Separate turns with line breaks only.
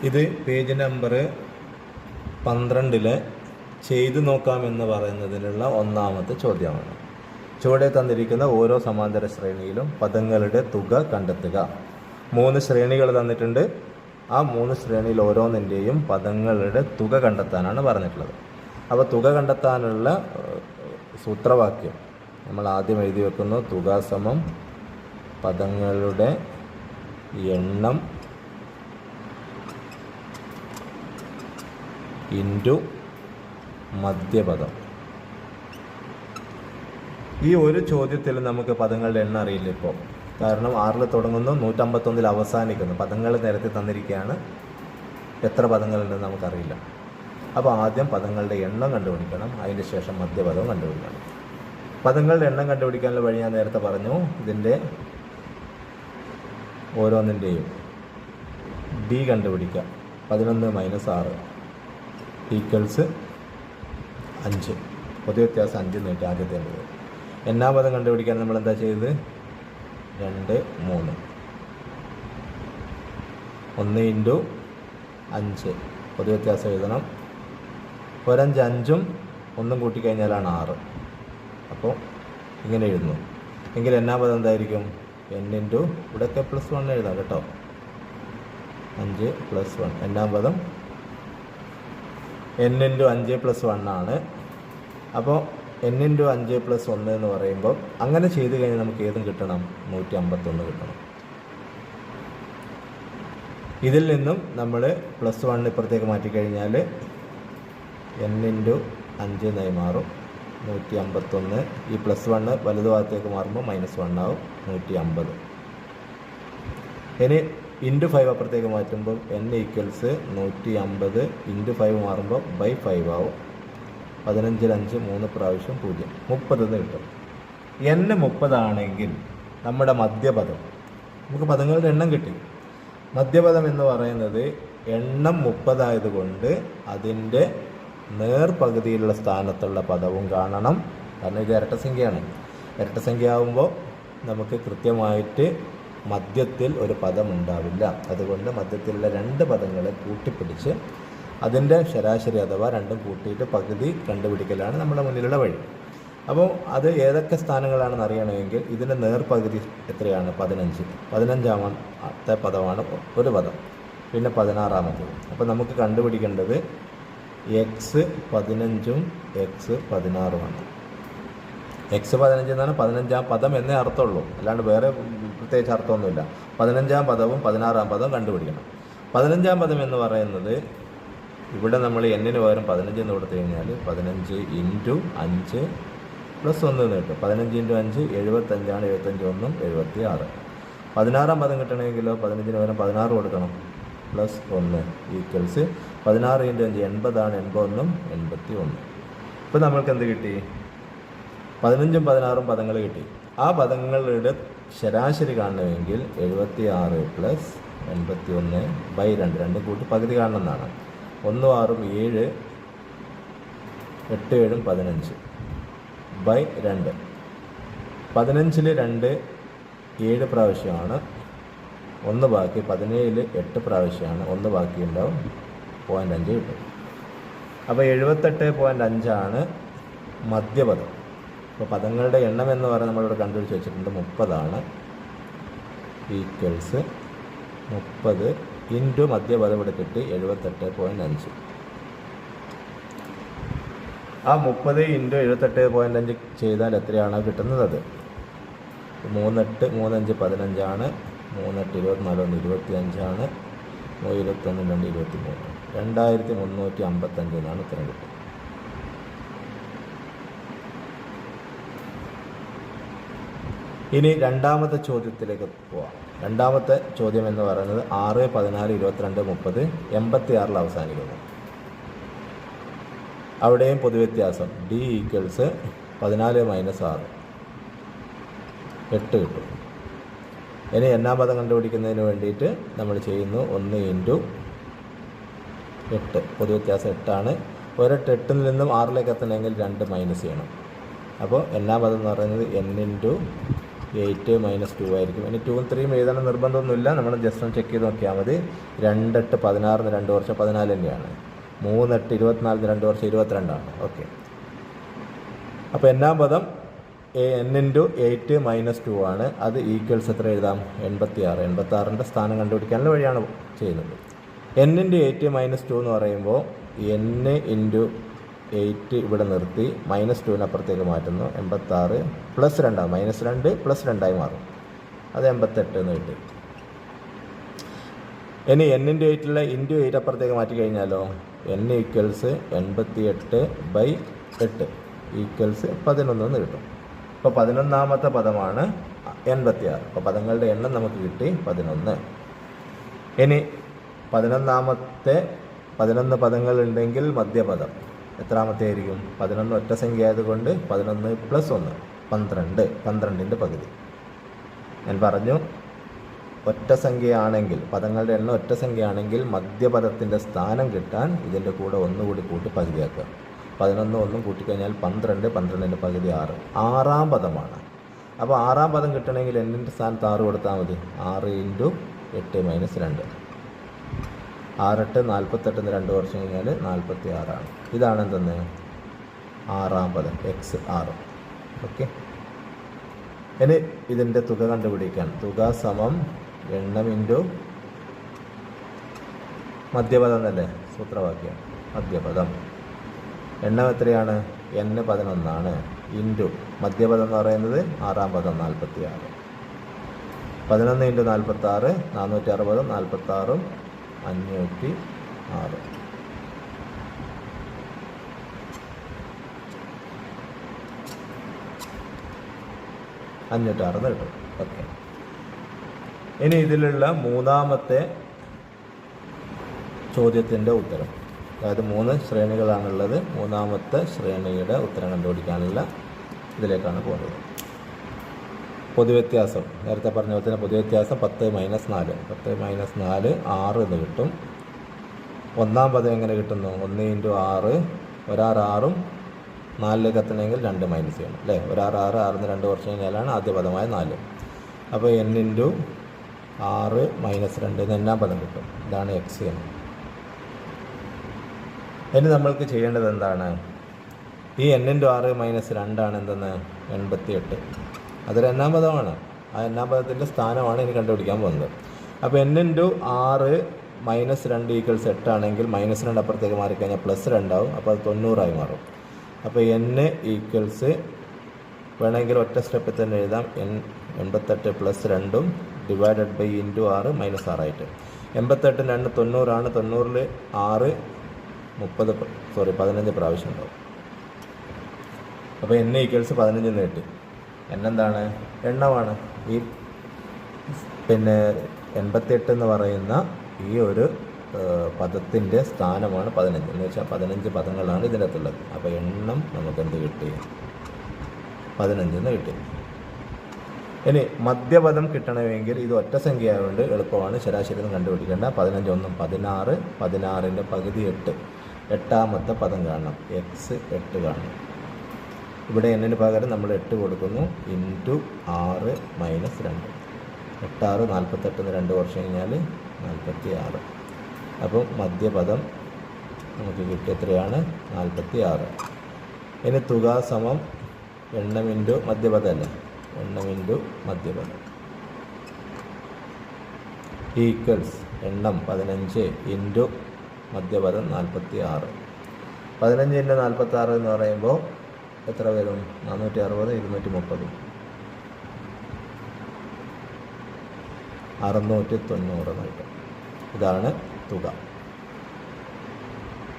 ഇത് page number 12 ചെയ്തു നോക്കാമെന്ന് പറയുന്നതിനുള്ള ഒന്നാമത്തെ ചോദ്യമാണ്. ചുവടെ തന്നിരിക്കുന്ന ഓരോ സമാന്തര ശ്രേണിയിലും പദങ്ങളുടെ തുക കണ്ടെത്തുക. 3 ശ്രേണികൾ തന്നിട്ടുണ്ട്. ആ 3 ശ്രേണിയിൽ ഓരോന്നിൻ്റെയും പദങ്ങളുടെ തുക കണ്ടെത്താനാണ് പറഞ്ഞിട്ടുള്ളത്. അപ്പോൾ തുക കണ്ടെത്താനുള്ള സൂത്രവാക്യം നമ്മൾ ആദ്യം എഴുതി വെക്കുന്നു. തുക സമം പദങ്ങളുടെ എണ്ണം ഇൻറ്റു മധ്യപദം. ഈ ഒരു ചോദ്യത്തിൽ നമുക്ക് പദങ്ങളുടെ എണ്ണം അറിയില്ല ഇപ്പോൾ. കാരണം 6 തുടങ്ങുന്നു, 151 അവസാനിക്കുന്നു. പദങ്ങൾ നിരത്തി തന്നിരിക്കുകയാണ്. എത്ര പദങ്ങളുണ്ടെന്ന് നമുക്കറിയില്ല. അപ്പോൾ ആദ്യം പദങ്ങളുടെ എണ്ണം കണ്ടുപിടിക്കണം. അതിന് ശേഷം മധ്യപദം കണ്ടുപിടിക്കണം. പദങ്ങളുടെ എണ്ണം കണ്ടുപിടിക്കാനുള്ള വഴി ഞാൻ നേരത്തെ പറഞ്ഞു. ഇതിൻ്റെ ഓരോന്നിൻ്റെയും ഡി കണ്ടുപിടിക്കുക. 11 - 6 ഈക്വൽസ് 5. പൊതുവെ വ്യത്യാസം 5 നീട്ടി ആദ്യത്തേണ്ടത്. എന്നാം പദം കണ്ടുപിടിക്കാൻ നമ്മൾ എന്താ ചെയ്തത്? 2, 3. 1 × 5 പൊതുവെ വ്യത്യാസം എഴുതണം. 1 5 5ഉം 1 കൂട്ടിക്കഴിഞ്ഞാലാണ് 6. അപ്പോൾ ഇങ്ങനെ എഴുതുന്നു. എങ്കിൽ എന്നാം പദം എന്തായിരിക്കും? n × ഇവിടെയൊക്കെ +1 എഴുതാം കേട്ടോ. 5 + 1 എന്നാം പദം n × 5 + 1 ആണ്. അപ്പോൾ n × 5 + 1 എന്ന് പറയുമ്പോൾ അങ്ങനെ ചെയ്ത് കഴിഞ്ഞാൽ നമുക്ക് ഏതും കിട്ടണം? 151 കിട്ടണം. ഇതിൽ നിന്നും നമ്മൾ +1 ഇപ്പുറത്തേക്ക് മാറ്റിക്കഴിഞ്ഞാൽ n × 5 എന്നായി മാറും. 151. ഈ +1 വലതുഭാഗത്തേക്ക് മാറുമ്പോൾ -1 ആവും. 150. ഇനി × 5 അപ്പുറത്തേക്ക് മാറ്റുമ്പോൾ n ഈക്വൽസ് 150 × 5 മാറുമ്പോൾ /5 ആവും. 15 5 3 പ്രാവശ്യം 0 30 എന്ന് കിട്ടും. n 30 ആണെങ്കിൽ നമ്മുടെ മധ്യപദം, നമുക്ക് പദങ്ങളുടെ എണ്ണം കിട്ടി. മധ്യപദം എന്ന് പറയുന്നത് എണ്ണം 30 ആയതുകൊണ്ട് അതിൻ്റെ നേർപകുതിയിലുള്ള സ്ഥാനത്തുള്ള പദവും കാണണം. കാരണം ഇത് ഇരട്ടസംഖ്യയാണ്. ഇരട്ടസംഖ്യ ആകുമ്പോൾ നമുക്ക് കൃത്യമായിട്ട് മധ്യത്തിൽ ഒരു പദം ഉണ്ടാവില്ല. അതുകൊണ്ട് മധ്യത്തിലുള്ള 2 പദങ്ങളെ കൂട്ടിപ്പിടിച്ച് അതിൻ്റെ ശരാശരി അഥവാ രണ്ടും കൂട്ടിയിട്ട് പകുതി കണ്ടുപിടിക്കലാണ് നമ്മുടെ മുന്നിലുള്ള വഴി. അപ്പോൾ അത് ഏതൊക്കെ സ്ഥാനങ്ങളാണെന്ന് അറിയണമെങ്കിൽ ഇതിൻ്റെ നേർപകുതി എത്രയാണ്? 15. 15ാമത്തെ പദമാണ് ഒരു പദം. പിന്നെ 16ാമത്തത്. അപ്പോൾ നമുക്ക് കണ്ടുപിടിക്കേണ്ടത് x15ഉം x16ഉമാണ്. x15 എന്നാണ് 15ാം പദം എന്നേ അർത്ഥമുള്ളൂ, അല്ലാണ്ട് വേറെ പ്രത്യേകിച്ച് അർത്ഥമൊന്നുമില്ല. 15ാം പദവും 16ാം പദവും കണ്ടുപിടിക്കണം. 15ാം പദം എന്ന് പറയുന്നത് ഇവിടെ നമ്മൾ n-ന് പകരം 15 എന്ന് കൊടുത്തു കഴിഞ്ഞാൽ 15 × 5 + 1 എന്ന് കിട്ടും. 15 × 5 75 ആണ്. 75 1 76. 16ാം പദം കിട്ടണമെങ്കിലോ 15-ന് പകരം 16 കൊടുക്കണം. +1 ഈക്വൽസ് 16 × 5 80 ആണ്. 81 81. ഇപ്പോൾ നമ്മൾക്ക് എന്ത് കിട്ടി? 15ഉം 16ഉം പദങ്ങൾ കിട്ടി. ആ പദങ്ങളുടെ ശരാശരി കാണണമെങ്കിൽ 76 + 81/2 രണ്ടും കൂട്ടി പകുതി കാണണമെന്നാണ്. 1 6 7 8 7 15/2. 15-ൽ 2 7 പ്രാവശ്യമാണ്. 1 ബാക്കി. 17-ൽ 8 പ്രാവശ്യമാണ്. 1 ബാക്കി ഉണ്ടാവും. 0.5 കിട്ടും. അപ്പോൾ 78.5 ആണ് മധ്യപദം. അപ്പോൾ പദങ്ങളുടെ എണ്ണം എന്ന് പറയുന്നത് നമ്മളിവിടെ കണ്ടുപിടിച്ച് വെച്ചിട്ടുണ്ട്. 30 ആണ്. ഈക്വൽസ് 30 × മധ്യപദം ഇവിടെ കിട്ടി 78.5. ആ 30 × 78.5 ചെയ്താൽ എത്രയാണ് കിട്ടുന്നത്? അത് 3 8 3 5 15 ആണ്. 3 8 24 1 25 ആണ്. 21 2 23. 2355 എന്നാണ് ഉത്തരം കിട്ടുന്നത്. ഇനി രണ്ടാമത്തെ ചോദ്യത്തിലേക്ക് പോവാം. രണ്ടാമത്തെ ചോദ്യം എന്ന് പറയുന്നത് 6 14 22 30 86 അവസാനിക്കുന്നു. അവിടെയും പൊതുവ്യത്യാസം d ഈക്വൽസ് 14 - 6 8 കിട്ടും. ഇനി എന്നാം പദം കണ്ടുപിടിക്കുന്നതിന് വേണ്ടിയിട്ട് നമ്മൾ ചെയ്യുന്നു 1 × 8. പൊതുവ്യത്യാസം 8 ആണ്. ഒരെട്ട് 8-ൽ നിന്നും 6-ലേക്ക് എത്തണമെങ്കിൽ 2 മൈനസ് ചെയ്യണം. അപ്പോൾ എന്നാം പദം എന്ന് പറയുന്നത് n × 8 മൈനസ് 2 ആയിരിക്കും. ഇനി 2 3 എഴുതണം നിർബന്ധമൊന്നുമില്ല, നമ്മൾ ജസ്റ്റ് ഒന്ന് ചെക്ക് ചെയ്ത് നോക്കിയാൽ മതി. 2 8 16 2 വർഷം 14 തന്നെയാണ്. 3 8 24 2 വർഷം 22 ഓക്കെ. അപ്പോൾ എന്നാം പദം n ഇൻറ്റു 8 മൈനസ് 2 ആണ്. അത് ഈക്വൽസ് എത്ര എഴുതാം? 86. 86ൻ്റെ സ്ഥാനം കണ്ടുപിടിക്കാനുള്ള വഴിയാണ് ചെയ്യുന്നത്. n ഇൻറ്റു 8 മൈനസ് 2 എന്ന് പറയുമ്പോൾ n ഇൻറ്റു 8 ഇവിടെ നിർത്തി മൈനസ് 2 അപ്പുറത്തേക്ക് മാറ്റുന്നു. 86 പ്ലസ് 2 മൈനസ് 2 പ്ലസ് 2 മാറും. അത് 88 എന്ന് കിട്ടി. ഇനി n ഇൻറ്റു 8 ഇൻറ്റു 8 അപ്പുറത്തേക്ക് മാറ്റി കഴിഞ്ഞാലോ n ഈക്വൽസ് 88/8 ഈക്വൽസ് 11 എന്ന് കിട്ടും. അപ്പോൾ 11ാമത്തെ പദമാണ് 86. അപ്പോൾ പദങ്ങളുടെ എണ്ണം നമുക്ക് കിട്ടി 11. ഇനി 11 പദങ്ങളുണ്ടെങ്കിൽ മധ്യപദം എത്രാമത്തെ ആയിരിക്കും? 11 ഒറ്റ സംഖ്യ ആയതുകൊണ്ട് 11 പ്ലസ് 1 12. 12ൻ്റെ പകുതി. ഞാൻ പറഞ്ഞു ഒറ്റ സംഖ്യയാണെങ്കിൽ, പദങ്ങളുടെ എണ്ണം ഒറ്റ സംഖ്യയാണെങ്കിൽ മധ്യപദത്തിൻ്റെ സ്ഥാനം കിട്ടാൻ ഇതിൻ്റെ കൂടെ ഒന്നുകൂടി കൂട്ടി പകുതിയാക്കുക. 11 ഒന്നും കൂട്ടിക്കഴിഞ്ഞാൽ 12. 12ൻ്റെ പകുതി 6. 6ാം പദമാണ്. അപ്പോൾ 6ാം പദം കിട്ടണമെങ്കിൽ എന്നിൻ്റെ സ്ഥാനത്ത് 6 കൊടുത്താൽ മതി. 6 ഇൻറ്റു 8 മൈനസ് 2. 6 8 48 2 വർഷം കഴിഞ്ഞാൽ 46 ആണ്. ഇതാണ് എന്തെന്ന് 6ാം പദം x6. ഓക്കെ. ഇനി ഇതിൻ്റെ തുക കണ്ടുപിടിക്കാൻ തുക സമം എണ്ണം ഇൻറ്റു മധ്യപദം എന്നല്ലേ സൂത്രവാക്യം. മധ്യപദം എണ്ണം എത്രയാണ്? n 11 ഇൻറ്റു മധ്യപദം എന്ന് പറയുന്നത് 6ാം പദം 46. 11 ഇൻറ്റു 46 460. 46 506. 506 കിട്ടും. ഓക്കെ. ഇനി ഇതിലുള്ള മൂന്നാമത്തെ ചോദ്യത്തിൻ്റെ ഉത്തരം, അതായത് 3 ശ്രേണികളാണുള്ളത്. മൂന്നാമത്തെ ശ്രേണിയുടെ ഉത്തരം കണ്ടുപിടിക്കാനുള്ള ഇതിലേക്കാണ് പോകുന്നത്. പൊതുവ്യത്യാസം നേരത്തെ പറഞ്ഞ പോലെ തന്നെ പൊതുവ്യത്യാസം 10 മൈനസ് 4. 10 മൈനസ് 4 6 എന്ന് കിട്ടും. 1ാം പദം എങ്ങനെ കിട്ടുന്നു? 1 ഇൻറ്റു 6. 6 4ലേക്ക് എത്തണമെങ്കിൽ 2 മൈനസ് ചെയ്യണം അല്ലേ? 6 6 2 വർഷം കഴിഞ്ഞാലാണ് ആദ്യ പദമായ 4. അപ്പോൾ n ഇൻറ്റു 6 മൈനസ് 2 എന്നാം പദം കിട്ടും. ഇതാണ് x എന്ന്. ഇനി നമ്മൾക്ക് ചെയ്യേണ്ടത് എന്താണ്? ഈ n ഇൻറ്റു 6 മൈനസ് 2 ആണ് എന്തെന്ന്? 88. അതൊരു എന്നാം പദമാണ്. ആ എന്നാം പദത്തിൻ്റെ സ്ഥാനമാണ് ഇനി കണ്ടുപിടിക്കാൻ പോകുന്നത്. അപ്പോൾ n ഇൻറ്റു 6 മൈനസ് 2 ഈക്വൽസ് 8 ആണെങ്കിൽ മൈനസ് 2 അപ്പുറത്തേക്ക് മാറിക്കഴിഞ്ഞാൽ പ്ലസ് 2 ആവും. അപ്പോൾ അത് 90 മാറും. അപ്പോൾ n ഈക്വൽസ് വേണമെങ്കിൽ ഒറ്റ സ്റ്റെപ്പിൽ തന്നെ എഴുതാം. n 88 plus 2 divided by into 6 minus 6 ആയിട്ട്. 88 2 90 ആണ്. 90ൽ 6 15 പ്രാവശ്യം ഉണ്ടാവും. അപ്പോൾ n ഈക്വൽസ് 15 എന്ന് കിട്ടി. n എന്താണ്? എണ്ണമാണ്. ഈ 88 എന്ന് പറയുന്ന ഈ ഒരു പദത്തിൻ്റെ സ്ഥാനമാണ് 15 എന്ന് വെച്ചാൽ 15 പദങ്ങളാണ് ഇതിനകത്തുള്ളത്. അപ്പോൾ എണ്ണം നമുക്കെന്ത് കിട്ടി? 15 എന്ന് കിട്ടി. ഇനി മധ്യപദം കിട്ടണമെങ്കിൽ ഇത് ഒറ്റ സംഖ്യ ആയതുകൊണ്ട് എളുപ്പമാണ്. ശരാശരി ഒന്നും കണ്ടുപിടിക്കേണ്ട. 15 1 16. 16ൻ്റെ പകുതി 8. 8ാമത്തെ പദം കാണണം. x 8 കാണണം. ഇവിടെ n പകരം നമ്മൾ 8 കൊടുക്കുന്നു. Into 6 minus 2. 8 6 48 2 വർഷം കഴിഞ്ഞാൽ 46. അപ്പോൾ മധ്യപദം നമുക്ക് കിട്ടിയ എത്രയാണ്? 46. ഇനി തുക സമം എണ്ണം ഇൻറ്റു മധ്യപദം അല്ലേ? എണ്ണം ഇൻറ്റു മധ്യപദം ഈക്വൽസ് എണ്ണം 15 ഇൻറ്റു മധ്യപദം 46. 15 ഇൻറ്റു 46 എന്ന് പറയുമ്പോൾ എത്ര വരും? 460 230 690 കിട്ടും. ഇതാണ് തുക.